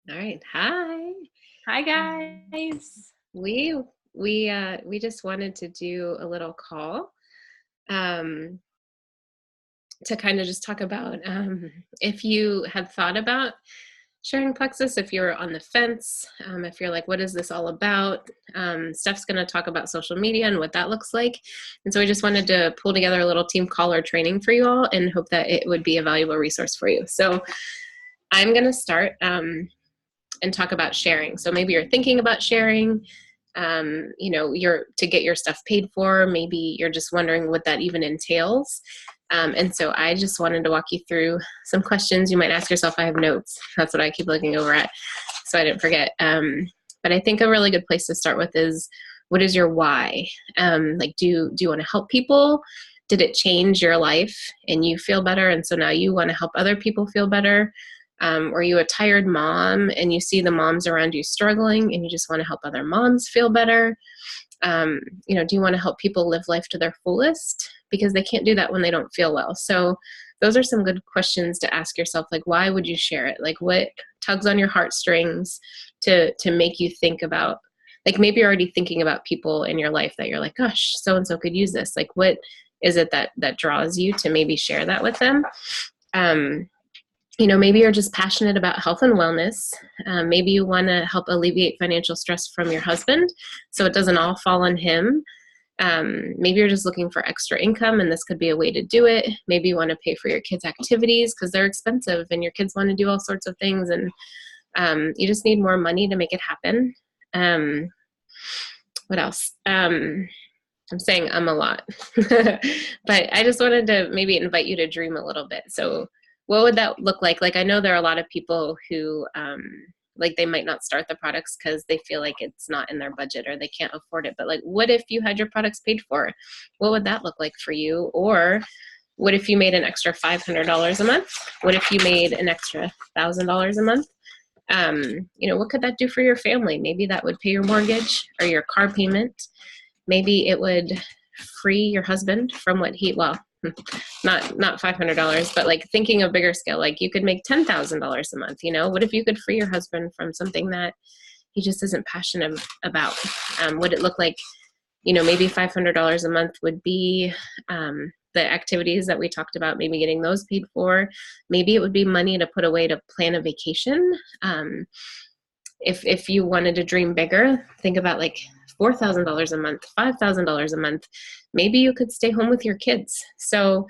All right. Hi. Hi Um, guys. we we just wanted to do a little call um, to kind of just talk about if you had thought about sharing plexus, if you're on the fence, if you're like, what is this all about? Steph's going to talk about social media and what that looks like. And so we just wanted to pull together a little team call or training for you all and hope that it would be a valuable resource for you. So I'm going to start. And talk about sharing. So maybe you're thinking about sharing, you're to get your stuff paid for. Maybe you're just wondering what that even entails. And so I just wanted to walk you through some questions you might ask yourself. I have notes. That's what I keep looking over at, so I didn't forget. But I think a really good place to start with is, what is your why? Do you want to help people? Did it change your life and you feel better? And so now you want to help other people feel better? Or you a tired mom and you see the moms around you struggling and you just want to help other moms feel better? Do you want to help people live life to their fullest? Because they can't do that when they don't feel well. So those are some good questions to ask yourself. Like, why would you share it? Like, what tugs on your heartstrings to make you think about, like, maybe you're already thinking about people in your life that you're like, gosh, so-and-so could use this. Like, what is it that draws you to maybe share that with them? Maybe you're just passionate about health and wellness. Maybe you want to help alleviate financial stress from your husband so it doesn't all fall on him. Maybe you're just looking for extra income and this could be a way to do it. Maybe you want to pay for your kids' activities because they're expensive and your kids want to do all sorts of things, and you just need more money to make it happen. What else? I'm saying a lot, but I just wanted to maybe invite you to dream a little bit. So what would that look like? Like, I know there are a lot of people who, like, they might not start the products because they feel like it's not in their budget or they can't afford it. But like, what if you had your products paid for? What would that look like for you? Or what if you made an extra $500 a month? What if you made an extra $1,000 a month? What could that do for your family? Maybe that would pay your mortgage or your car payment. Maybe it would free your husband from not $500, but like thinking of bigger scale, like you could make $10,000 a month. What if you could free your husband from something that he just isn't passionate about? Would it look like, maybe $500 a month would be the activities that we talked about, maybe getting those paid for. Maybe it would be money to put away to plan a vacation. If you wanted to dream bigger, think about like $4,000 a month, $5,000 a month. Maybe you could stay home with your kids. So,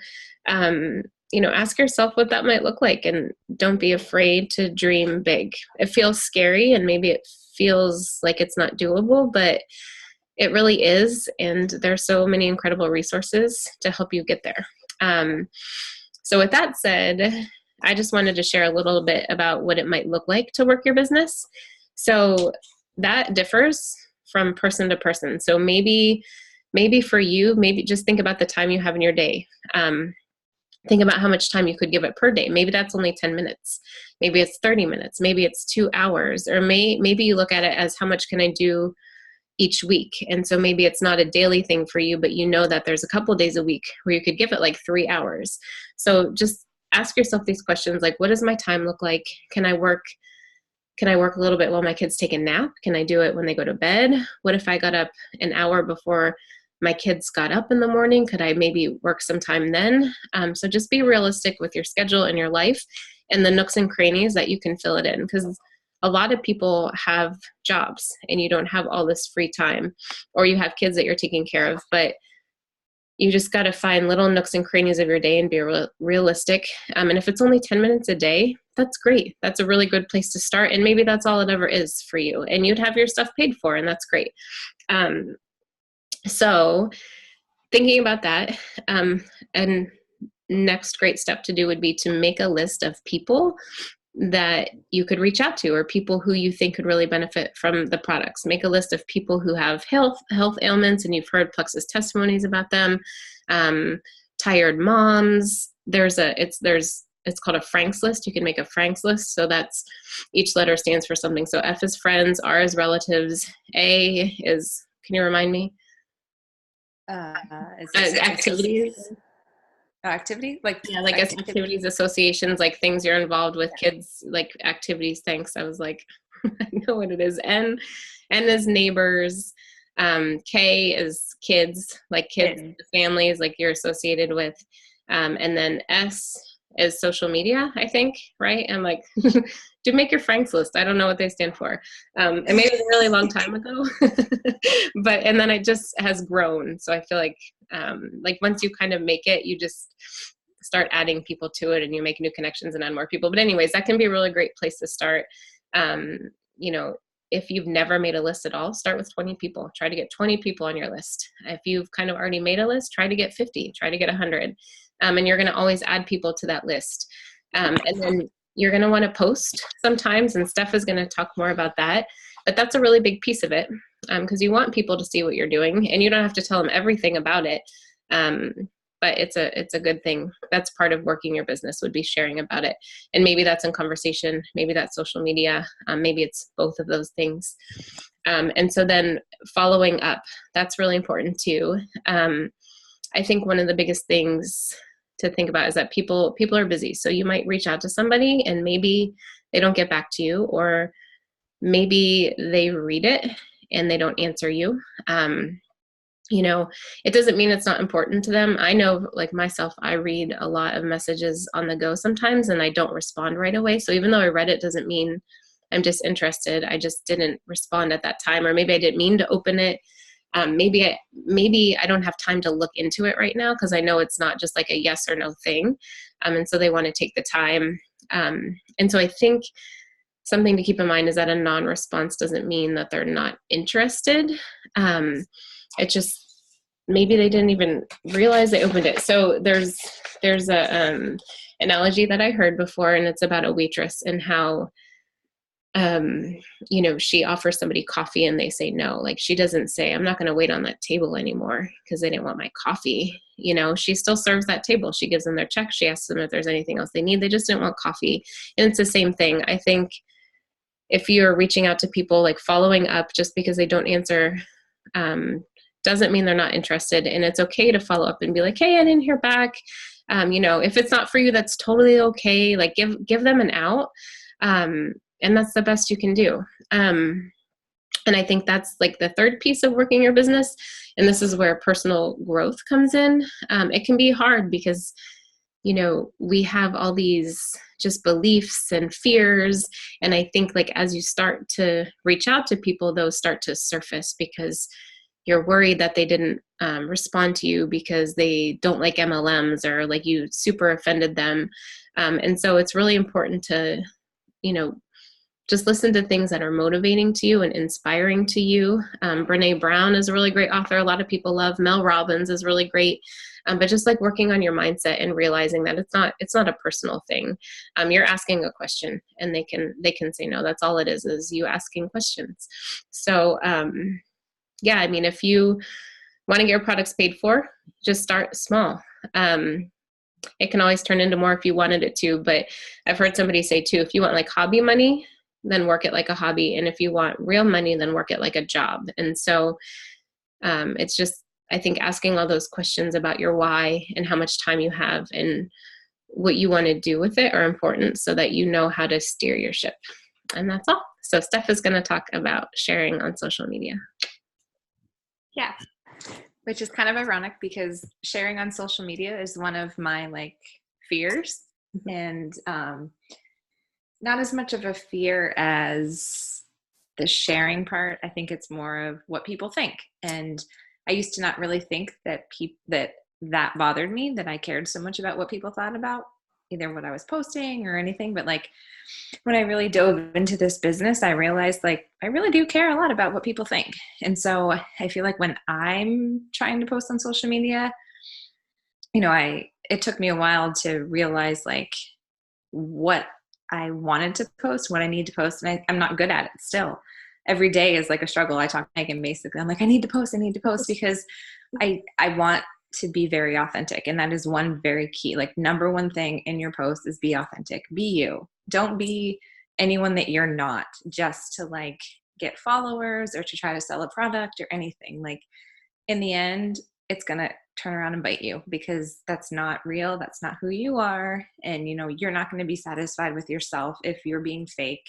ask yourself what that might look like, and don't be afraid to dream big. It feels scary and maybe it feels like it's not doable, but it really is. And there's so many incredible resources to help you get there. So with that said, I just wanted to share a little bit about what it might look like to work your business. So that differs from person to person. So maybe for you, maybe just think about the time you have in your day. Think about how much time you could give it per day. Maybe that's only 10 minutes. Maybe it's 30 minutes. Maybe it's 2 hours. Or maybe you look at it as, how much can I do each week? And so maybe it's not a daily thing for you, but you know that there's a couple of days a week where you could give it like 3 hours. So just ask yourself these questions, like, what does my time look like? Can I work a little bit while my kids take a nap? Can I do it when they go to bed? What if I got up an hour before my kids got up in the morning? Could I maybe work some time then? So just be realistic with your schedule and your life and the nooks and crannies that you can fill it in, because a lot of people have jobs and you don't have all this free time, or you have kids that you're taking care of, but you just got to find little nooks and crannies of your day and be realistic. And if it's only 10 minutes a day, that's great. That's a really good place to start. And maybe that's all it ever is for you. And you'd have your stuff paid for, and that's great. So thinking about that, and next great step to do would be to make a list of people that you could reach out to, or people who you think could really benefit from the products. Make a list of people who have health ailments, and you've heard plexus testimonies about them. Tired moms. It's called a Frank's list. You can make a Frank's list. So that's, each letter stands for something. So F is friends, R is relatives, A is, can you remind me? Is it Activities. activity, like Yeah, like activities, associations, like things you're involved with, kids, like activities. Thanks. I was like, I know what it is. N is neighbors. K is kids, like kids, families, like you're associated with. And then S is social media, I think, right? I'm like, do make your Franks list. I don't know what they stand for. And maybe it was a really long time ago, and then it just has grown. So I feel like once you kind of make it, you just start adding people to it and you make new connections and add more people. But anyways, that can be a really great place to start. You know, if you've never made a list at all, start with 20 people. Try to get 20 people on your list. If you've kind of already made a list, try to get 50, try to get 100. And you're going to always add people to that list. And then you're going to want to post sometimes, and Steph is going to talk more about that. But that's a really big piece of it, because you want people to see what you're doing, and you don't have to tell them everything about it. But it's a good thing. That's part of working your business, would be sharing about it. And maybe that's in conversation, maybe that's social media, maybe it's both of those things. And so then following up, that's really important too. I think one of the biggest things to think about is that people are busy. So you might reach out to somebody and maybe they don't get back to you, or maybe they read it and they don't answer you. You know, it doesn't mean it's not important to them. I know, like myself, I read a lot of messages on the go sometimes and I don't respond right away. So even though I read it, doesn't mean I'm disinterested. I just didn't respond at that time, or maybe I didn't mean to open it. Maybe I don't have time to look into it right now, because I know it's not just like a yes or no thing. And so they want to take the time. And so I think something to keep in mind is that a non-response doesn't mean that they're not interested. It just, maybe they didn't even realize they opened it. So there's a analogy that I heard before, and it's about a waitress and how, you know, she offers somebody coffee and they say no. Like, she doesn't say, I'm not going to wait on that table anymore because they didn't want my coffee. You know, she still serves that table. She gives them their check. She asks them if there's anything else they need. They just didn't want coffee. And it's the same thing. I think if you're reaching out to people, like following up just because they don't answer, doesn't mean they're not interested. And it's okay to follow up and be like, hey, I didn't hear back. You know, if it's not for you, that's totally okay. Like give them an out. And that's the best you can do. And I think that's like the third piece of working your business. And this is where personal growth comes in. It can be hard because, you know, we have all these just beliefs and fears. And I think like as you start to reach out to people, those start to surface because you're worried that they didn't respond to you because they don't like MLMs, or like you super offended them. And so it's really important to, you know, just listen to things that are motivating to you and inspiring to you. Brene Brown is a really great author. A lot of people love. Mel Robbins is really great. But just like working on your mindset and realizing that it's not a personal thing. You're asking a question and they can say no. That's all it is you asking questions. So yeah, I mean, if you want to get your products paid for, just start small. It can always turn into more if you wanted it to, but I've heard somebody say too, if you want like hobby money, then work it like a hobby. And if you want real money, then work it like a job. And so it's just, I think, asking all those questions about your why and how much time you have and what you want to do with it are important so that you know how to steer your ship. And that's all. So Steph is going to talk about sharing on social media. Yeah, which is kind of ironic because sharing on social media is one of my like fears, and not as much of a fear as the sharing part. I think it's more of what people think. And I used to not really think that that bothered me, that I cared so much about what people thought about either what I was posting or anything. But like when I really dove into this business, I realized like I really do care a lot about what people think. And so I feel like when I'm trying to post on social media, you know, it took me a while to realize like what I wanted to post, what I need to post. And I'm not good at it still. Every day is like a struggle. I talk to Megan basically. I'm like, I need to post because I want to be very authentic. And that is one very key, like number one thing in your post is be authentic. Be you. Don't be anyone that you're not, just to like get followers or to try to sell a product or anything. Like in the end, it's going to turn around and bite you, because that's not real. That's not who you are. And, you're not going to be satisfied with yourself if you're being fake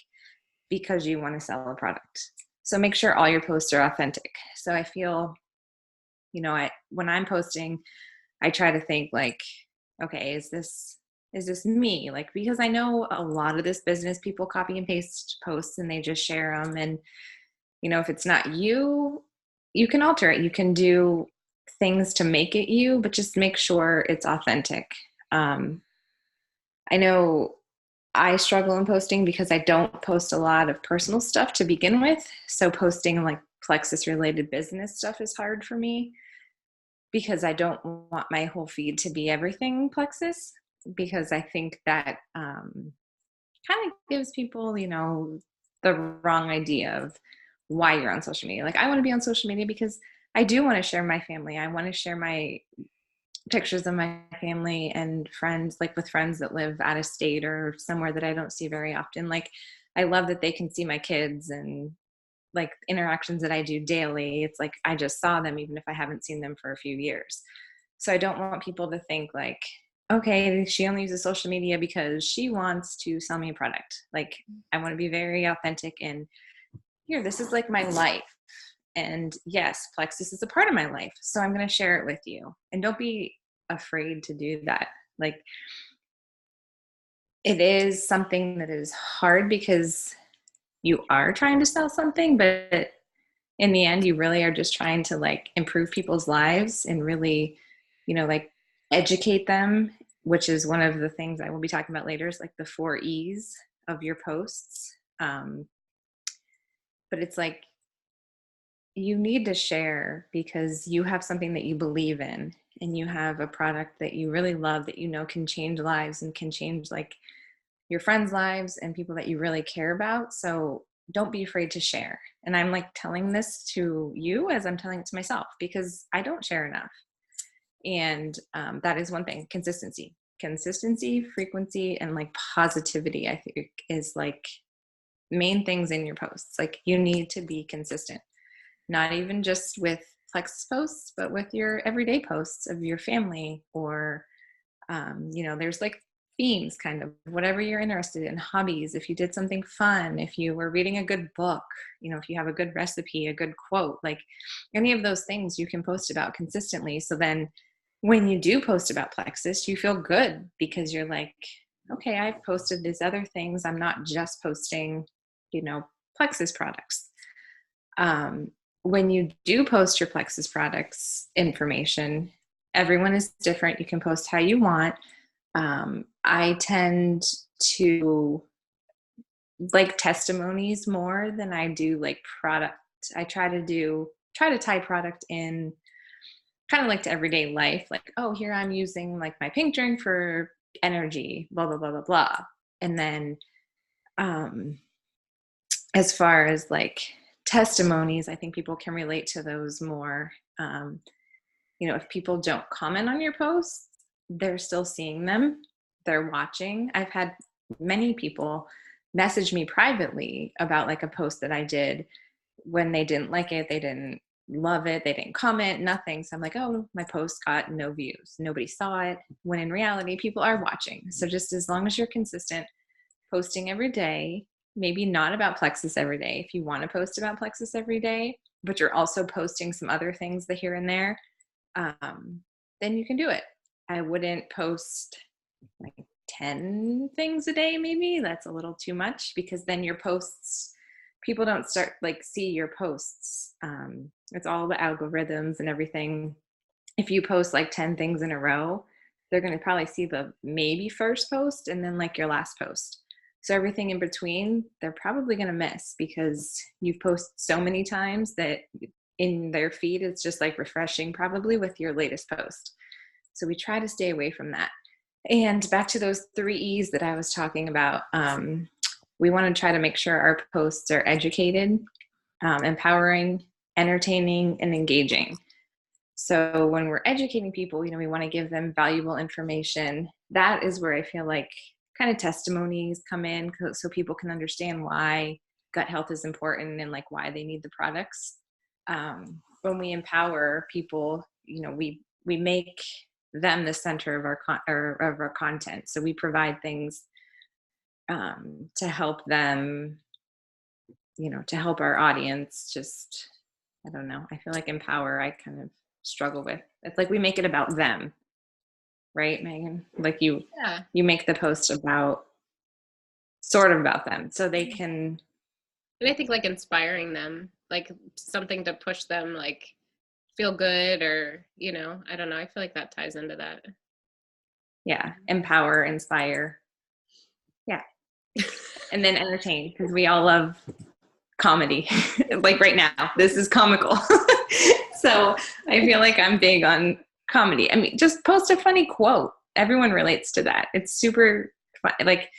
because you want to sell a product. So make sure all your posts are authentic. So I feel, when I'm posting, I try to think like, okay, is this me? Like, because I know a lot of this business, people copy and paste posts and they just share them. And, if it's not you, you can alter it. You can do things to make it you, but just make sure it's authentic. I know I struggle in posting because I don't post a lot of personal stuff to begin with. So posting like plexus related business stuff is hard for me because I don't want my whole feed to be everything plexus, because I think that kind of gives people, the wrong idea of why you're on social media. Like, I want to be on social media because I do want to share my family. I want to share my pictures of my family and friends, like with friends that live out of state or somewhere that I don't see very often. Like, I love that they can see my kids and like interactions that I do daily. It's like I just saw them even if I haven't seen them for a few years. So I don't want people to think like, okay, she only uses social media because she wants to sell me a product. Like, I want to be very authentic and here, this is like my life. And yes, plexus is a part of my life. So I'm going to share it with you. And don't be afraid to do that. Like, it is something that is hard because you are trying to sell something, but in the end, you really are just trying to like improve people's lives and really, like educate them, which is one of the things I will be talking about later, is like the 4 E's of your posts. But it's like, you need to share because you have something that you believe in and you have a product that you really love that can change lives and can change like your friends' lives and people that you really care about. So don't be afraid to share. And I'm like telling this to you as I'm telling it to myself because I don't share enough. And that is one thing: consistency, frequency, and like positivity, I think is like main things in your posts. Like, you need to be consistent, not even just with Plexus posts, but with your everyday posts of your family or, there's like themes, kind of whatever you're interested in, hobbies. If you did something fun, if you were reading a good book, if you have a good recipe, a good quote, like any of those things you can post about consistently. So then when you do post about Plexus, you feel good because you're like, okay, I've posted these other things. I'm not just posting, Plexus products. When you do post your Plexus products information, everyone is different. You can post how you want. I tend to like testimonies more than I do like product. I try to tie product in kind of like to everyday life. Like, oh, here I'm using like my pink drink for energy, blah, blah, blah, blah, blah. And then as far as like testimonies, I think people can relate to those more. If people don't comment on your posts, they're still seeing them, they're watching. I've had many people message me privately about like a post that I did when they didn't like it, they didn't love it, they didn't comment, nothing. So I'm like, oh, my post got no views, nobody saw it, when in reality people are watching. So just as long as you're consistent, posting every day, maybe not about Plexus every day. If you want to post about Plexus every day, but you're also posting some other things the here and there, then you can do it. I wouldn't post like 10 things a day, maybe. That's a little too much because then your posts, people don't start like see your posts. It's all the algorithms and everything. If you post like 10 things in a row, they're going to probably see the maybe first post and then like your last post. So everything in between, they're probably going to miss because you've posted so many times that in their feed, it's just like refreshing probably with your latest post. So we try to stay away from that. And back to those 3 E's that I was talking about, we want to try to make sure our posts are educated, empowering, entertaining, and engaging. So when we're educating people, we want to give them valuable information. That is where I feel like kind of testimonies come in, so people can understand why gut health is important and like why they need the products. When we empower people, we we make them the center of our content. So we provide things to help them, to help our audience just, I don't know. I feel like empower, I kind of struggle with. It's like we make it about them, right, Megan? Like you make the post sort of about them so they can. And I think like inspiring them, like something to push them, like feel good, or, I don't know. I feel like that ties into that. Yeah. Empower, inspire. Yeah. And then entertain, because we all love comedy. Like right now, this is comical. So I feel like I'm big on comedy. I mean, just post a funny quote. Everyone relates to that. It's super fun. Like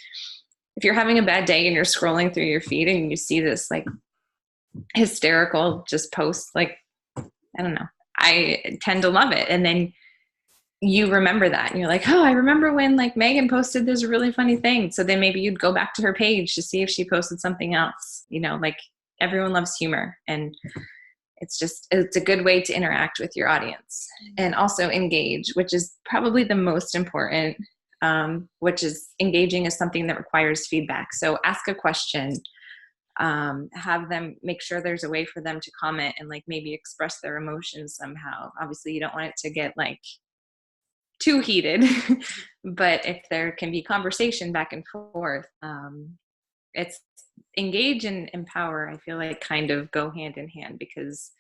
if you're having a bad day and you're scrolling through your feed and you see this like hysterical just post, like, I don't know, I tend to love it. And then you remember that and you're like, oh, I remember when like Megan posted this really funny thing. So then maybe you'd go back to her page to see if she posted something else. Like everyone loves humor, and it's a good way to interact with your audience and also engage, which is probably the most important, which is engaging is something that requires feedback. So ask a question, have them make sure there's a way for them to comment and like maybe express their emotions somehow. Obviously you don't want it to get like too heated, but if there can be conversation back and forth, it's engage and empower. I feel like kind of go hand in hand, because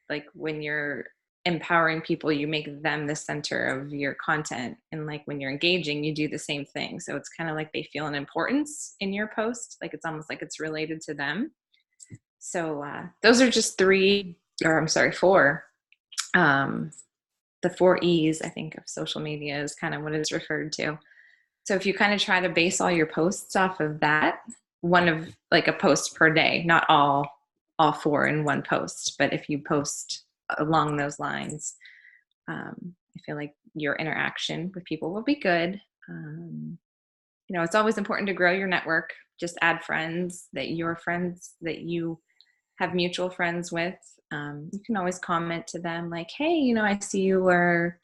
like when you're empowering people, you make them the center of your content. And like when you're engaging, you do the same thing. So it's kind of like they feel an importance in your post. Like it's almost like it's related to them. So those are just four. The 4 E's, I think, of social media is kind of what it's referred to. So if you kind of try to base all your posts off of that, one of like a post per day, not all 4 in one post, but if you post along those lines, I feel like your interaction with people will be good. It's always important to grow your network. Just add friends that you have mutual friends with. You can always comment to them like, hey, I see you were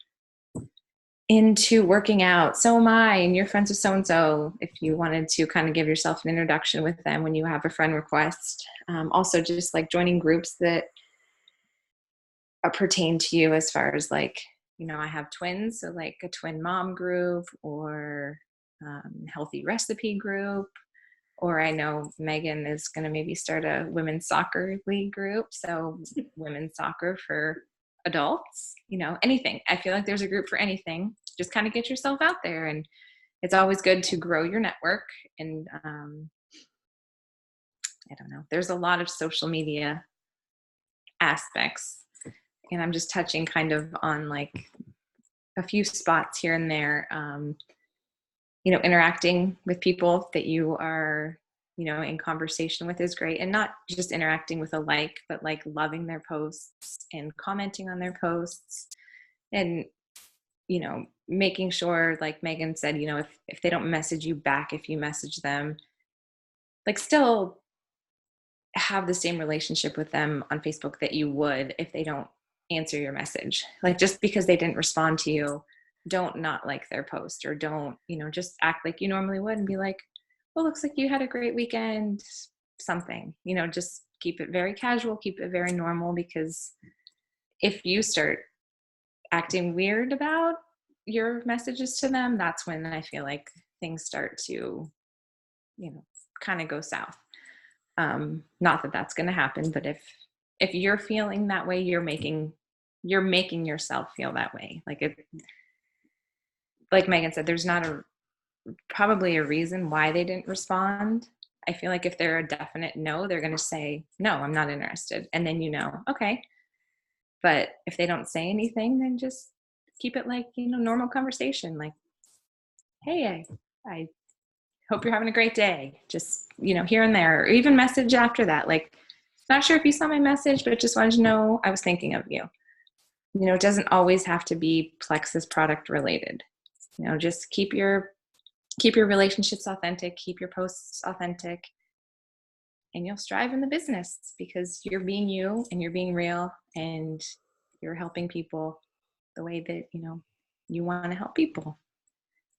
into working out. So am I, and you're friends with so-and-so, if you wanted to kind of give yourself an introduction with them when you have a friend request. Also just like joining groups that pertain to you, as far as like, I have twins, so like a twin mom group, or healthy recipe group, or I know Megan is going to maybe start a women's soccer league group. So women's soccer for adults, anything. I feel like there's a group for anything. Just kind of get yourself out there. And it's always good to grow your network. And I don't know, there's a lot of social media aspects. And I'm just touching kind of on like a few spots here and there. Interacting with people that you are, in conversation with is great. And not just interacting with a like, but like loving their posts and commenting on their posts. And, making sure, like Megan said, if they don't message you back, if you message them, like still have the same relationship with them on Facebook that you would if they don't answer your message. Like just because they didn't respond to you, don't not like their post, or don't, just act like you normally would and be like, well, looks like you had a great weekend, something, just keep it very casual, keep it very normal, because if you start acting weird about your messages to them, that's when I feel like things start to, kind of go south. Not that that's going to happen, but if you're feeling that way, you're making yourself feel that way. Like Megan said, there's not probably a reason why they didn't respond. I feel like if they're a definite no, they're going to say, no, I'm not interested. And then, okay. But if they don't say anything, then just keep it like, normal conversation. Like, hey, I hope you're having a great day. Just, here and there, or even message after that. Like, not sure if you saw my message, but just wanted to know I was thinking of you. It doesn't always have to be Plexus product related. Just keep your relationships authentic, keep your posts authentic, and you'll strive in the business because you're being you and you're being real and you're helping people the way that, you want to help people.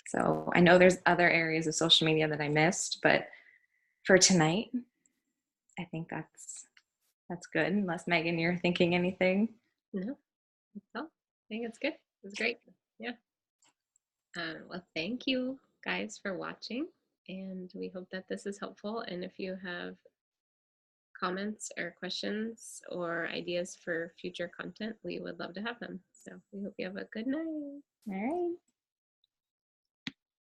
So I know there's other areas of social media that I missed, but for tonight, I think that's good. Unless Megan, you're thinking anything. No, I think it's good. It's great. Yeah. Well, thank you guys for watching, and we hope that this is helpful. And if you have comments or questions or ideas for future content, we would love to have them. So we hope you have a good night. All right.